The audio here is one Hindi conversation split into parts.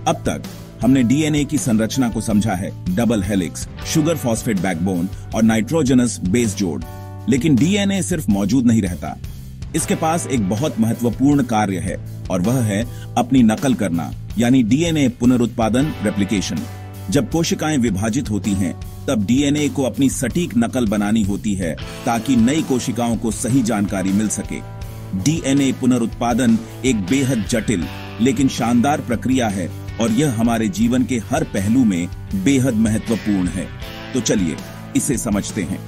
अब तक हमने डीएनए की संरचना को समझा है, double helix, sugar phosphate backbone और नाइट्रोजनस बेस जोड़। लेकिन डीएनए सिर्फ मौजूद नहीं रहता, इसके पास एक बहुत महत्वपूर्ण कार्य है और वह है अपनी नकल करना, यानी डीएनए पुनरुत्पादन, रेप्लिकेशन। जब कोशिकाएं विभाजित होती हैं, तब डीएनए को अपनी सटीक नकल बनानी होती है ताकि नई कोशिकाओं को सही जानकारी मिल सके। डीएनए पुनरुत्पादन एक बेहद जटिल लेकिन शानदार प्रक्रिया है और यह हमारे जीवन के हर पहलू में बेहद महत्वपूर्ण है। तो चलिए इसे समझते हैं।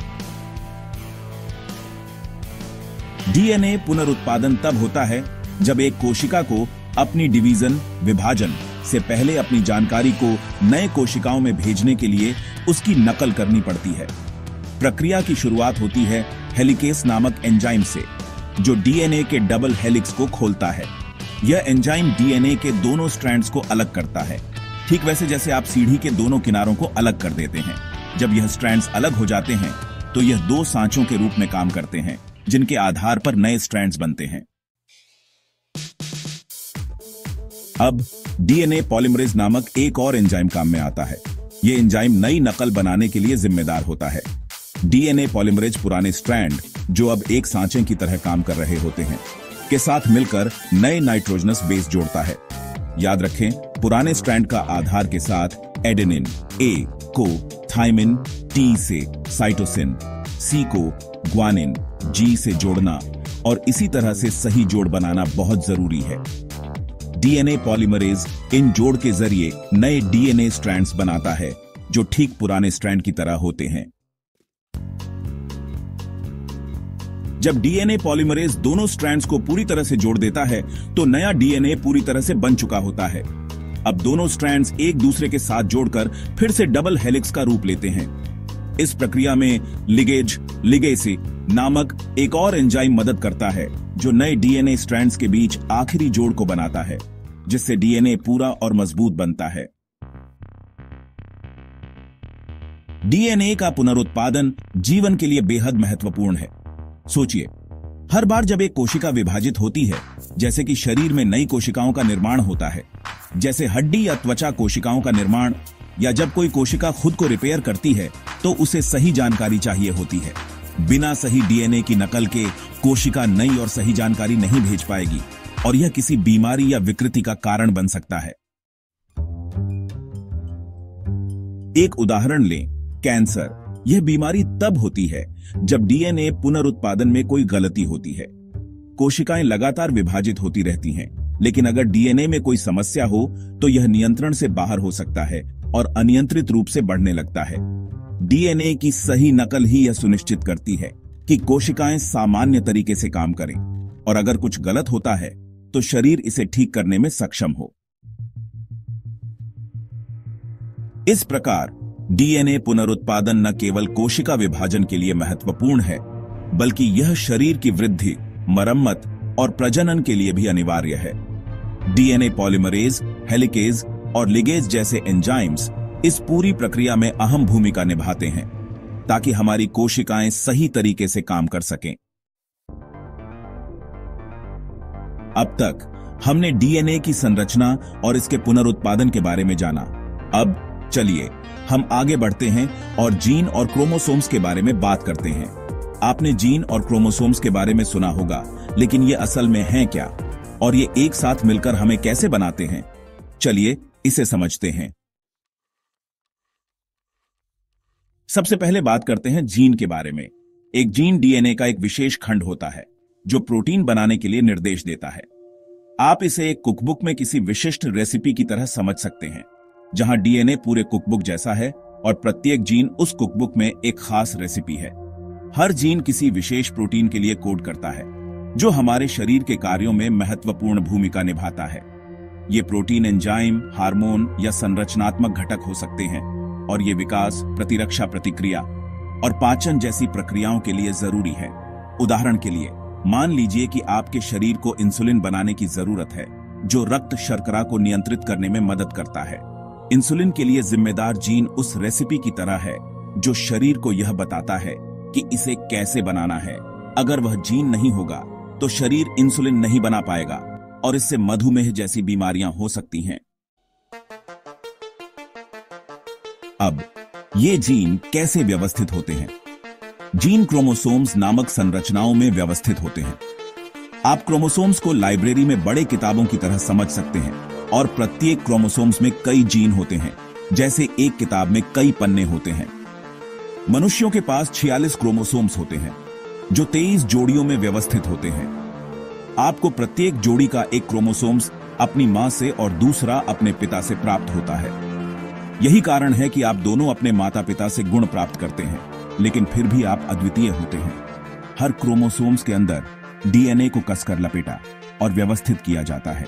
डीएनए पुनरुत्पादन तब होता है जब एक कोशिका को अपनी विभाजन से पहले अपनी जानकारी को नए कोशिकाओं में भेजने के लिए उसकी नकल करनी पड़ती है। प्रक्रिया की शुरुआत होती है हेलिकेस नामक एंजाइम से, जो डीएनए के डबल हेलिक्स को खोलता है। यह एंजाइम डीएनए के दोनों स्ट्रैंड्स को अलग करता है, ठीक वैसे जैसे आप सीढ़ी के दोनों किनारों को अलग कर देते हैं। जब यह स्ट्रैंड्स अलग हो जाते हैं तो यह दो सांचों के रूप में काम करते हैं, जिनके आधार पर नए स्ट्रैंड्स बनते हैं। अब डीएनए पॉलीमरेज नामक एक और एंजाइम काम में आता है। यह एंजाइम नई नकल बनाने के लिए जिम्मेदार होता है। डीएनए पॉलीमरेज पुराने स्ट्रैंड, जो अब एक सांचे की तरह काम कर रहे होते हैं, के साथ मिलकर नए नाइट्रोजनस बेस जोड़ता है। याद रखें, पुराने स्ट्रैंड का आधार के साथ एडेनिन, ए को थाइमिन, टी से साइटोसिन, सी को ग्वानिन, जी से जोड़ना और इसी तरह से सही जोड़ बनाना बहुत जरूरी है। डीएनए पॉलीमरेज इन जोड़ के जरिए नए डीएनए स्ट्रैंड्स बनाता है, जो ठीक पुराने स्ट्रैंड की तरह होते हैं। जब डीएनए पॉलीमरेज दोनों स्ट्रैंड्स को पूरी तरह से जोड़ देता है, तो नया डीएनए पूरी तरह से बन चुका होता है। अब दोनों स्ट्रैंड्स एक दूसरे के साथ जोड़कर फिर से डबल हेलिक्स का रूप लेते हैं। इस प्रक्रिया में लिगेसी नामक एक और एंजाइम मदद करता है, जो नए डीएनए स्ट्रैंड्स के बीच आखिरी जोड़ को बनाता है, जिससे डीएनए पूरा और मजबूत बनता है। डीएनए का पुनरुत्पादन जीवन के लिए बेहद महत्वपूर्ण है। सोचिए, हर बार जब एक कोशिका विभाजित होती है, जैसे कि शरीर में नई कोशिकाओं का निर्माण होता है, जैसे हड्डी या त्वचा कोशिकाओं का निर्माण, या जब कोई कोशिका खुद को रिपेयर करती है, तो उसे सही जानकारी चाहिए होती है। बिना सही डीएनए की नकल के कोशिका नई और सही जानकारी नहीं भेज पाएगी और यह किसी बीमारी या विकृति का कारण बन सकता है। एक उदाहरण लें, कैंसर। यह बीमारी तब होती है जब डीएनए पुनरुत्पादन में कोई गलती होती है। कोशिकाएं लगातार विभाजित होती रहती हैं, लेकिन अगर डीएनए में कोई समस्या हो तो यह नियंत्रण से बाहर हो सकता है और अनियंत्रित रूप से बढ़ने लगता है। डीएनए की सही नकल ही यह सुनिश्चित करती है कि कोशिकाएं सामान्य तरीके से काम करें और अगर कुछ गलत होता है तो शरीर इसे ठीक करने में सक्षम हो। इस प्रकार डीएनए पुनरुत्पादन न केवल कोशिका विभाजन के लिए महत्वपूर्ण है, बल्कि यह शरीर की वृद्धि, मरम्मत और प्रजनन के लिए भी अनिवार्य है। डीएनए पॉलीमरेज, हेलिकेज और लिगेज जैसे एंजाइम्स इस पूरी प्रक्रिया में अहम भूमिका निभाते हैं, ताकि हमारी कोशिकाएं सही तरीके से काम कर सकें। अब तक हमने डीएनए की संरचना और इसके पुनरुत्पादन के बारे में जाना। अब चलिए हम आगे बढ़ते हैं और जीन और क्रोमोसोम्स के बारे में बात करते हैं। आपने जीन और क्रोमोसोम्स के बारे में सुना होगा, लेकिन ये असल में हैं क्या और ये एक साथ मिलकर हमें कैसे बनाते हैं? चलिए इसे समझते हैं। सबसे पहले बात करते हैं जीन के बारे में। एक जीन डीएनए का एक विशेष खंड होता है जो प्रोटीन बनाने के लिए निर्देश देता है। आप इसे एक कुकबुक में किसी विशिष्ट रेसिपी की तरह समझ सकते हैं, जहां डीएनए पूरे कुकबुक जैसा है और प्रत्येक जीन उस कुकबुक में एक खास रेसिपी है। हर जीन किसी विशेष प्रोटीन के लिए कोड करता है, जो हमारे शरीर के कार्यों में महत्वपूर्ण भूमिका निभाता है। ये प्रोटीन एंजाइम, हार्मोन या संरचनात्मक घटक हो सकते हैं और ये विकास, प्रतिरक्षा प्रतिक्रिया और पाचन जैसी प्रक्रियाओं के लिए जरूरी है। उदाहरण के लिए, मान लीजिए कि आपके शरीर को इंसुलिन बनाने की जरूरत है, जो रक्त शर्करा को नियंत्रित करने में मदद करता है। इंसुलिन के लिए जिम्मेदार जीन उस रेसिपी की तरह है जो शरीर को यह बताता है कि इसे कैसे बनाना है। अगर वह जीन नहीं होगा तो शरीर इंसुलिन नहीं बना पाएगा और इससे मधुमेह जैसी बीमारियां हो सकती हैं। अब ये जीन कैसे व्यवस्थित होते हैं? जीन क्रोमोसोम्स नामक संरचनाओं में व्यवस्थित होते हैं। आप क्रोमोसोम्स को लाइब्रेरी में बड़े किताबों की तरह समझ सकते हैं और प्रत्येक क्रोमोसोम्स में कई जीन होते हैं, जैसे एक किताब में कई पन्ने होते हैं। मनुष्यों के पास 46 क्रोमोसोम्स होते हैं, जो 23 जोड़ियों में व्यवस्थित होते हैं। आपको प्रत्येक जोड़ी का एक क्रोमोसोम्स अपनी मां से और दूसरा अपने पिता से प्राप्त होता है। यही कारण है कि आप दोनों अपने माता पिता से गुण प्राप्त करते हैं, लेकिन फिर भी आप अद्वितीय होते हैं। हर क्रोमोसोम्स के अंदर डीएनए को कसकर लपेटा और व्यवस्थित किया जाता है।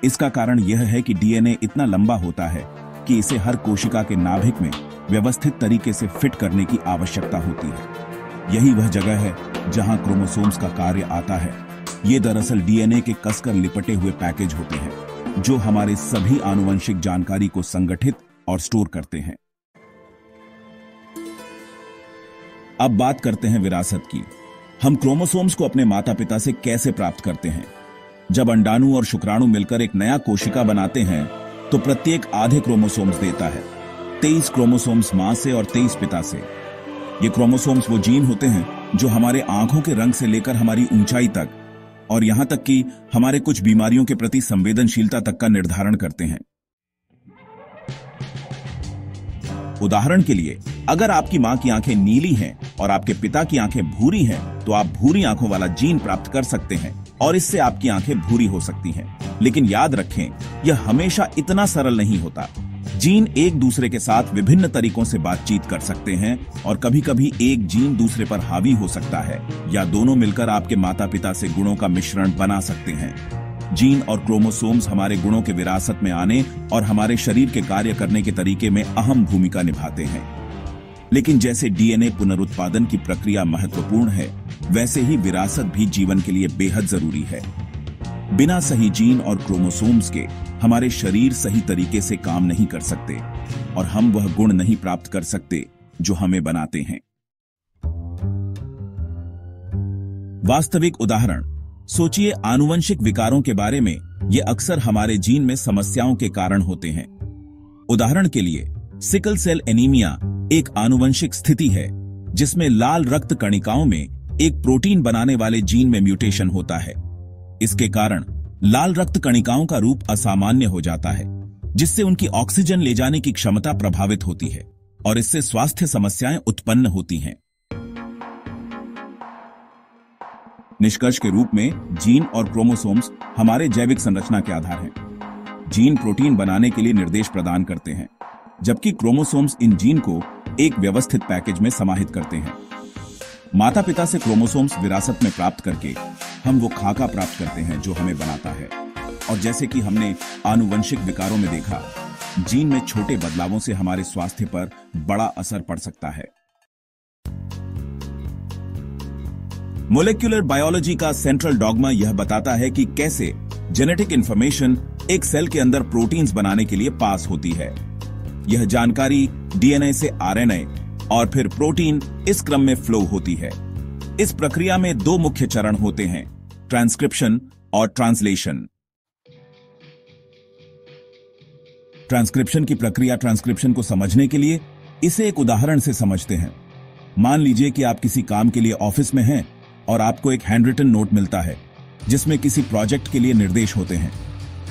इसका कारण यह है कि डीएनए इतना लंबा होता है कि इसे हर कोशिका के नाभिक में व्यवस्थित तरीके से फिट करने की आवश्यकता होती है। यही वह जगह है जहां क्रोमोसोम्स का कार्य आता है। ये दरअसल डीएनए के कसकर लिपटे हुए पैकेज होते हैं, जो हमारे सभी आनुवंशिक जानकारी को संगठित और स्टोर करते हैं। अब बात करते हैं विरासत की। हम क्रोमोसोम्स को अपने माता पिता से कैसे प्राप्त करते हैं? जब अंडाणु और शुक्राणु मिलकर एक नया कोशिका बनाते हैं, तो प्रत्येक आधे क्रोमोसोम्स देता है। 23 क्रोमोसोम्स मां से और 23 पिता से। ये क्रोमोसोम्स वो जीन होते हैं जो हमारे आंखों के रंग से लेकर हमारी ऊंचाई तक और यहां तक कि हमारे कुछ बीमारियों के प्रति संवेदनशीलता तक का निर्धारण करते हैं। उदाहरण के लिए, अगर आपकी मां की आंखें नीली हैं और आपके पिता की आंखें भूरी हैं, तो आप भूरी आंखों वाला जीन प्राप्त कर सकते हैं और इससे आपकी आंखें भूरी हो सकती हैं। लेकिन याद रखें, यह हमेशा इतना सरल नहीं होता। जीन एक दूसरे के साथ विभिन्न तरीकों से बातचीत कर सकते हैं और कभी-कभी एक जीन दूसरे पर हावी हो सकता है या दोनों मिलकर आपके माता पिता से गुणों का मिश्रण बना सकते हैं। जीन और क्रोमोसोम्स हमारे गुणों के विरासत में आने और हमारे शरीर के कार्य करने के तरीके में अहम भूमिका निभाते हैं। लेकिन जैसे डीएनए पुनरुत्पादन की प्रक्रिया महत्वपूर्ण है, वैसे ही विरासत भी जीवन के लिए बेहद जरूरी है। बिना सही जीन और क्रोमोसोम्स के हमारे शरीर सही तरीके से काम नहीं कर सकते और हम वह गुण नहीं प्राप्त कर सकते जो हमें बनाते हैं। वास्तविक उदाहरण सोचिए, आनुवंशिक विकारों के बारे में। ये अक्सर हमारे जीन में समस्याओं के कारण होते हैं। उदाहरण के लिए, सिकल सेल एनीमिया एक आनुवंशिक स्थिति है जिसमें लाल रक्त कणिकाओं में एक प्रोटीन बनाने वाले जीन में म्यूटेशन होता है। इसके कारण लाल रक्त कणिकाओं का रूप असामान्य हो जाता है, जिससे उनकी ऑक्सीजन ले जाने की क्षमता प्रभावित होती है और इससे स्वास्थ्य समस्याएं उत्पन्न होती हैं। निष्कर्ष के रूप में, जीन और क्रोमोसोम्स हमारे जैविक संरचना के आधार हैं। जीन प्रोटीन बनाने के लिए निर्देश प्रदान करते हैं, जबकि क्रोमोसोम्स इन जीन को एक व्यवस्थित पैकेज में समाहित करते हैं। माता पिता से क्रोमोसोम्स विरासत में प्राप्त करके हम वो खाका प्राप्त करते हैं जो हमें बनाता है। और जैसे कि हमने आनुवंशिक विकारों में देखा, जीन में छोटे बदलावों से हमारे स्वास्थ्य पर बड़ा असर पड़ सकता है। मोलेक्युलर बायोलॉजी का सेंट्रल डॉगमा यह बताता है कि कैसे जेनेटिक इंफॉर्मेशन एक सेल के अंदर प्रोटीन्स बनाने के लिए पास होती है। यह जानकारी डीएनए से आरएनए और फिर प्रोटीन इस क्रम में फ्लो होती है। इस प्रक्रिया में दो मुख्य चरण होते हैं, ट्रांसक्रिप्शन और ट्रांसलेशन। ट्रांसक्रिप्शन की प्रक्रिया ट्रांसक्रिप्शन को समझने के लिए इसे एक उदाहरण से समझते हैं। मान लीजिए कि आप किसी काम के लिए ऑफिस में हैं और आपको एक हैंडरिटन नोट मिलता है जिसमें किसी प्रोजेक्ट के लिए निर्देश होते हैं।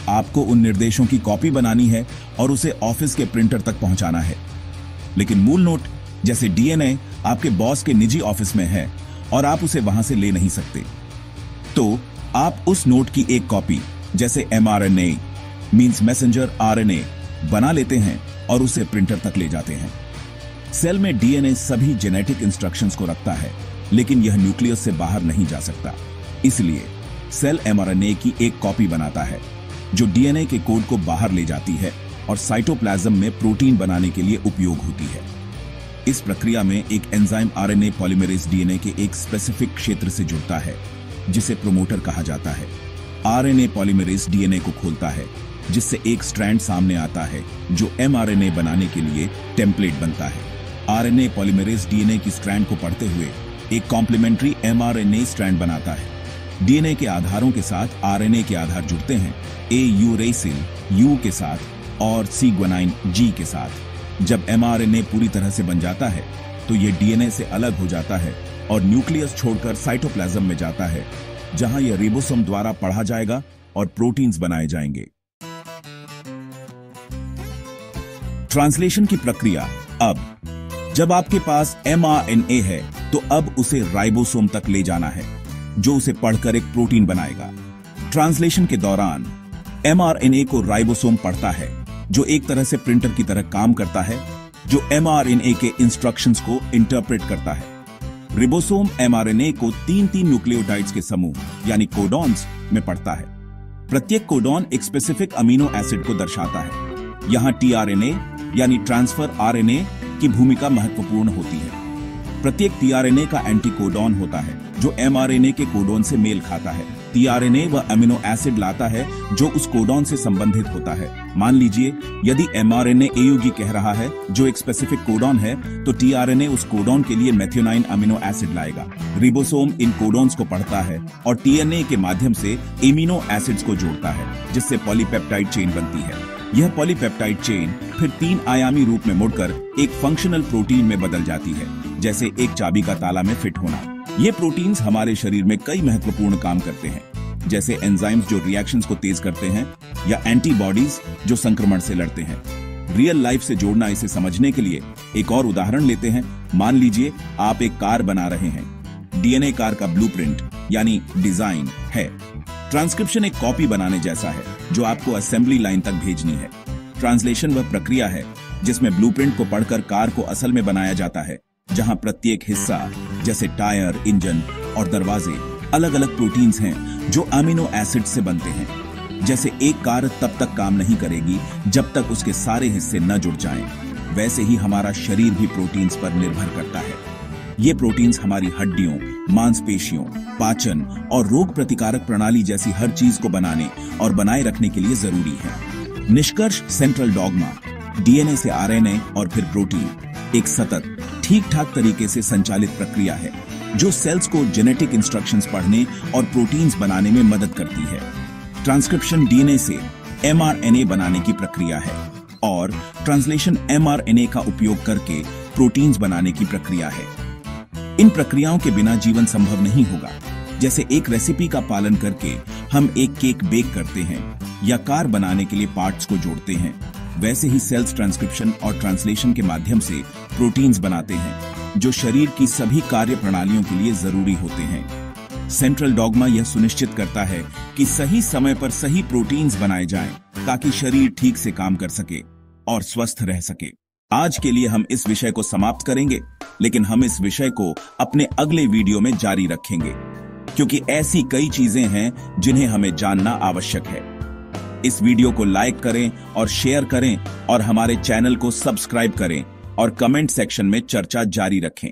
आपको उन निर्देशों की कॉपी बनानी है और उसे ऑफिस के प्रिंटर तक पहुंचाना है। लेकिन मूल नोट जैसे डीएनए आपके बॉस के निजी ऑफिस में है और आप उसे वहां से ले नहीं सकते। तो आप उस नोट की एक कॉपी जैसे mRNA मींस मैसेंजर आरएनए बना लेते हैं और उसे प्रिंटर तक ले जाते हैं। सेल में डीएनए सभी जेनेटिक इंस्ट्रक्शंस को रखता है, लेकिन यह न्यूक्लियस से बाहर नहीं जा सकता। इसलिए सेल mRNA की एक कॉपी बनाता है जो डीएनए के कोड को बाहर ले जाती है और साइटोप्लाज्म में प्रोटीन बनाने के लिए उपयोग होती है। इस प्रक्रिया में एक एंजाइम आरएनए पॉलीमरेज डीएनए के एक स्पेसिफिक क्षेत्र से जुड़ता है जिसे प्रोमोटर कहा जाता है। आरएनए पॉलीमरेज डीएनए को खोलता है, जिससे एक स्ट्रैंड सामने आता है जो mRNA बनाने के लिए टेम्पलेट बनता है। आरएनए पॉलीमरेज डीएनए की स्ट्रैंड को पढ़ते हुए एक कॉम्प्लीमेंट्री mRNA स्ट्रैंड बनाता है। डीएनए के आधारों के साथ आरएनए के आधार जुड़ते हैं, A यूरेसिल U के साथ और C ग्वानाइन G के साथ। जब mRNA पूरी तरह से बन जाता है तो ये डीएनए से अलग हो जाता है और न्यूक्लियस छोड़कर साइटोप्लाज्म में जाता है, जहां यह रिबोसोम द्वारा पढ़ा जाएगा और प्रोटीन्स बनाए जाएंगे। ट्रांसलेशन की प्रक्रिया। अब जब आपके पास mRNA है तो अब उसे राइबोसोम तक ले जाना है, जो उसे पढ़कर एक प्रोटीन बनाएगा। ट्रांसलेशन के दौरान mRNA को राइबोसोम पढ़ता है, जो एक तरह से प्रिंटर की तरह काम करता है, जो mRNA के इंस्ट्रक्शंस को इंटरप्रेट करता है। रिबोसोम mRNA को 3-3 न्यूक्लियोटाइड्स के समूह यानी कोडॉन्स में पढ़ता है। प्रत्येक कोडॉन एक स्पेसिफिक अमीनो एसिड को दर्शाता है। यहां tRNA यानी ट्रांसफर आरएनए की भूमिका महत्वपूर्ण होती है। प्रत्येक tRNA का एंटीकोडॉन होता है जो mRNA के कोडॉन से मेल खाता है। tRNA वह अमीनो एसिड लाता है जो उस कोडॉन से संबंधित होता है। मान लीजिए यदि mRNA AUG कह रहा है जो एक स्पेसिफिक कोडॉन है, तो tRNA उस कोडॉन के लिए मेथियोनाइन अमीनो एसिड लाएगा। रिबोसोम इन कोडॉन्स को पढ़ता है और DNA के माध्यम से एमिनो एसिड्स को जोड़ता है, जिससे पॉलीपेप्टाइड चेन बनती है। यह पॉलीपेप्टाइड चेन फिर 3 आयामी रूप में मुड़कर एक फंक्शनल प्रोटीन में बदल जाती है, जैसे एक चाबी का ताला में फिट होना। ये प्रोटीन्स हमारे शरीर में कई महत्वपूर्ण काम करते हैं, जैसे एंजाइम्स जो रिएक्शंस को तेज करते हैं या एंटीबॉडीज जो संक्रमण से लड़ते हैं। रियल लाइफ से जोड़ना इसे समझने के लिए एक और उदाहरण लेते हैं। मान लीजिए आप एक कार बना रहे हैं। डीएनए कार का ब्लूप्रिंट यानी डिजाइन है। ट्रांसक्रिप्शन एक कॉपी बनाने जैसा है जो आपको असेंबली लाइन तक भेजनी है। ट्रांसलेशन वह प्रक्रिया है जिसमें ब्लूप्रिंट को पढ़कर कार को असल में बनाया जाता है, जहां प्रत्येक हिस्सा जैसे टायर, इंजन और दरवाजे अलग अलग प्रोटीन्स हैं जो अमीनो एसिड से बनते हैं। जैसे एक कार तब तक काम नहीं करेगी जब तक उसके सारे हिस्से न जुड़ जाएं, वैसे ही हमारा शरीर भी प्रोटीन्स पर निर्भर करता है। ये प्रोटीन्स हमारी हड्डियों, मांसपेशियों, पाचन और रोग प्रतिकारक प्रणाली जैसी हर चीज को बनाने और बनाए रखने के लिए जरूरी है। निष्कर्ष, सेंट्रल डॉगमा, डीएनए से आरएनए और फिर प्रोटीन एक सतत, ठीक ठाक तरीके से संचालित प्रक्रिया है जो सेल्स को जेनेटिक इंस्ट्रक्शंस पढ़ने और प्रोटीन्स बनाने में मदद करती है। ट्रांसक्रिप्शन डीएनए से mRNA बनाने की प्रक्रिया है और ट्रांसलेशन mRNA का उपयोग करके प्रोटीन्स बनाने की प्रक्रिया है। इन प्रक्रियाओं के बिना जीवन संभव नहीं होगा। जैसे एक रेसिपी का पालन करके हम एक केक बेक करते हैं या कार बनाने के लिए पार्ट्स को जोड़ते हैं, वैसे ही सेल्स ट्रांसक्रिप्शन और ट्रांसलेशन के माध्यम से प्रोटीन्स बनाते हैं जो शरीर की सभी कार्य प्रणालियों के लिए जरूरी होते हैं। सेंट्रल डॉगमा यह सुनिश्चित करता है कि सही समय पर सही प्रोटीन्स बनाए जाएं ताकि शरीर ठीक से काम कर सके और स्वस्थ रह सके। आज के लिए हम इस विषय को समाप्त करेंगे, लेकिन हम इस विषय को अपने अगले वीडियो में जारी रखेंगे, क्योंकि ऐसी कई चीजें हैं जिन्हें हमें जानना आवश्यक है। इस वीडियो को लाइक करें और शेयर करें और हमारे चैनल को सब्सक्राइब करें और कमेंट सेक्शन में चर्चा जारी रखें।